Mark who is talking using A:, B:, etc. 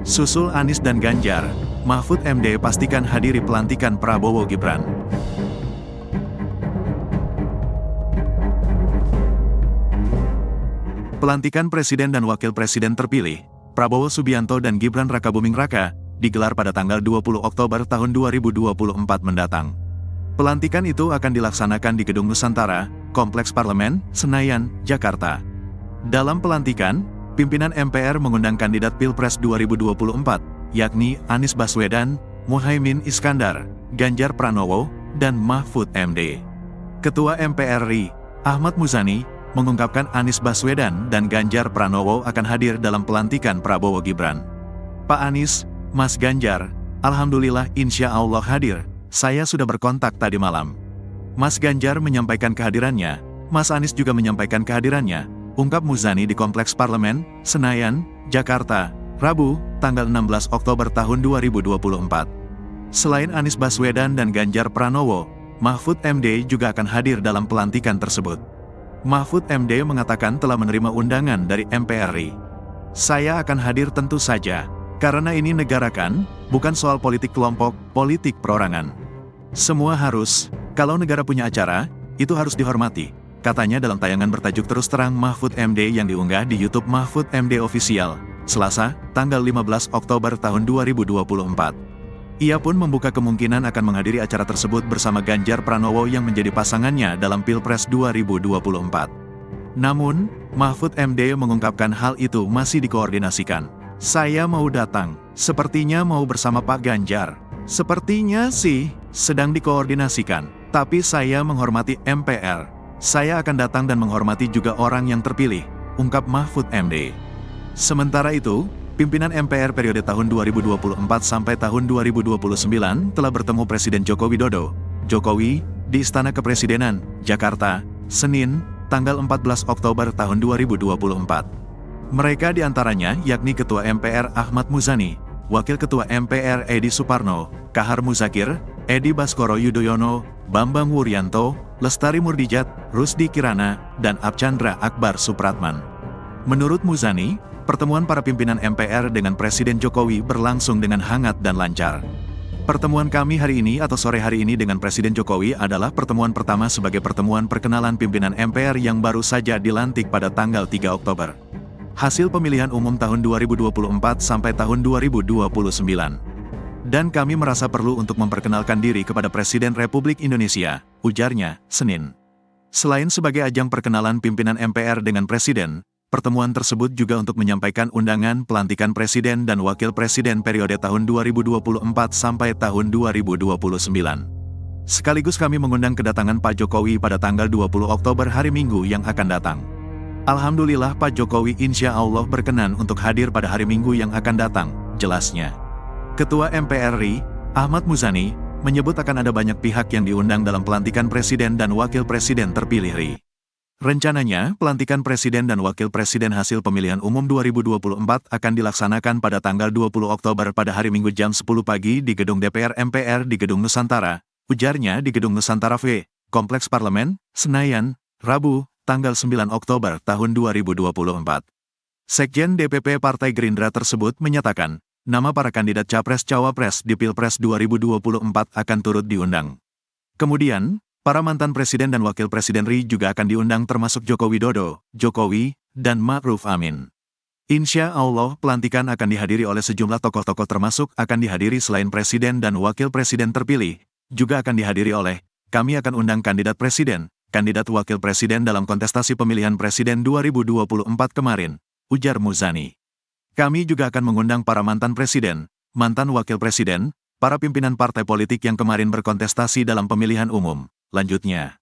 A: Susul Anies dan Ganjar, Mahfud MD pastikan hadiri pelantikan Prabowo Gibran. Pelantikan Presiden dan Wakil Presiden terpilih, Prabowo Subianto dan Gibran Rakabuming Raka, digelar pada tanggal 20 Oktober tahun 2024 mendatang. Pelantikan itu akan dilaksanakan di Gedung Nusantara, Kompleks Parlemen, Senayan, Jakarta. Dalam pelantikan, pimpinan MPR mengundang kandidat Pilpres 2024, yakni Anies Baswedan, Muhaimin Iskandar, Ganjar Pranowo, dan Mahfud MD. Ketua MPR RI, Ahmad Muzani, mengungkapkan Anies Baswedan dan Ganjar Pranowo akan hadir dalam pelantikan Prabowo Gibran. Pak Anies, Mas Ganjar, alhamdulillah insya Allah hadir, saya sudah berkontak tadi malam. Mas Ganjar menyampaikan kehadirannya, Mas Anies juga menyampaikan kehadirannya, ungkap Muzani di Kompleks Parlemen, Senayan, Jakarta, Rabu, tanggal 16 Oktober tahun 2024. Selain Anies Baswedan dan Ganjar Pranowo, Mahfud MD juga akan hadir dalam pelantikan tersebut. Mahfud MD mengatakan telah menerima undangan dari MPR RI. Saya akan hadir tentu saja, karena ini negara kan, bukan soal politik kelompok, politik perorangan. Semua harus, kalau negara punya acara, itu harus dihormati, katanya dalam tayangan bertajuk Terus Terang Mahfud MD yang diunggah di YouTube Mahfud MD Official, Selasa, tanggal 15 Oktober tahun 2024. Ia pun membuka kemungkinan akan menghadiri acara tersebut bersama Ganjar Pranowo yang menjadi pasangannya dalam Pilpres 2024. Namun, Mahfud MD mengungkapkan hal itu masih dikoordinasikan. Saya mau datang, sepertinya mau bersama Pak Ganjar. Sepertinya sih, sedang dikoordinasikan, tapi saya menghormati MPR. Saya akan datang dan menghormati juga orang yang terpilih, ungkap Mahfud MD. Sementara itu, pimpinan MPR periode tahun 2024 sampai tahun 2029 telah bertemu Presiden Joko Widodo, Jokowi, di Istana Kepresidenan, Jakarta, Senin, tanggal 14 Oktober tahun 2024. Mereka diantaranya yakni Ketua MPR Ahmad Muzani, Wakil Ketua MPR Edi Suparno, Kahar Muzakir, Edi Baskoro Yudhoyono, Bambang Wuryanto, Lestari Murdijat, Rusdi Kirana, dan Archandra Akbar Supratman. Menurut Muzani, pertemuan para pimpinan MPR dengan Presiden Jokowi berlangsung dengan hangat dan lancar. Pertemuan kami hari ini atau sore hari ini dengan Presiden Jokowi adalah pertemuan pertama sebagai pertemuan perkenalan pimpinan MPR yang baru saja dilantik pada tanggal 3 Oktober. Hasil pemilihan umum tahun 2024 sampai tahun 2029. Dan kami merasa perlu untuk memperkenalkan diri kepada Presiden Republik Indonesia, ujarnya, Senin. Selain sebagai ajang perkenalan pimpinan MPR dengan Presiden, pertemuan tersebut juga untuk menyampaikan undangan pelantikan Presiden dan Wakil Presiden periode tahun 2024 sampai tahun 2029. Sekaligus kami mengundang kedatangan Pak Jokowi pada tanggal 20 Oktober hari Minggu yang akan datang. Alhamdulillah Pak Jokowi insya Allah berkenan untuk hadir pada hari Minggu yang akan datang, jelasnya. Ketua MPR RI, Ahmad Muzani, menyebut akan ada banyak pihak yang diundang dalam pelantikan Presiden dan Wakil Presiden terpilih RI. Rencananya, pelantikan Presiden dan Wakil Presiden hasil pemilihan umum 2024 akan dilaksanakan pada tanggal 20 Oktober pada hari Minggu jam 10 pagi di Gedung DPR MPR di Gedung Nusantara, ujarnya di Gedung Nusantara V, Kompleks Parlemen, Senayan, Rabu, tanggal 9 Oktober tahun 2024. Sekjen DPP Partai Gerindra tersebut menyatakan, nama para kandidat Capres-Cawapres di Pilpres 2024 akan turut diundang. Kemudian, para mantan Presiden dan Wakil Presiden RI juga akan diundang termasuk Joko Widodo, Jokowi, dan Ma'ruf Amin. Insya Allah pelantikan akan dihadiri oleh sejumlah tokoh-tokoh termasuk akan dihadiri selain Presiden dan Wakil Presiden terpilih, juga akan dihadiri oleh, kami akan undang kandidat Presiden, kandidat Wakil Presiden dalam kontestasi pemilihan Presiden 2024 kemarin, ujar Muzani. Kami juga akan mengundang para mantan Presiden, mantan Wakil Presiden, para pimpinan partai politik yang kemarin berkontestasi dalam pemilihan umum. Lanjutnya,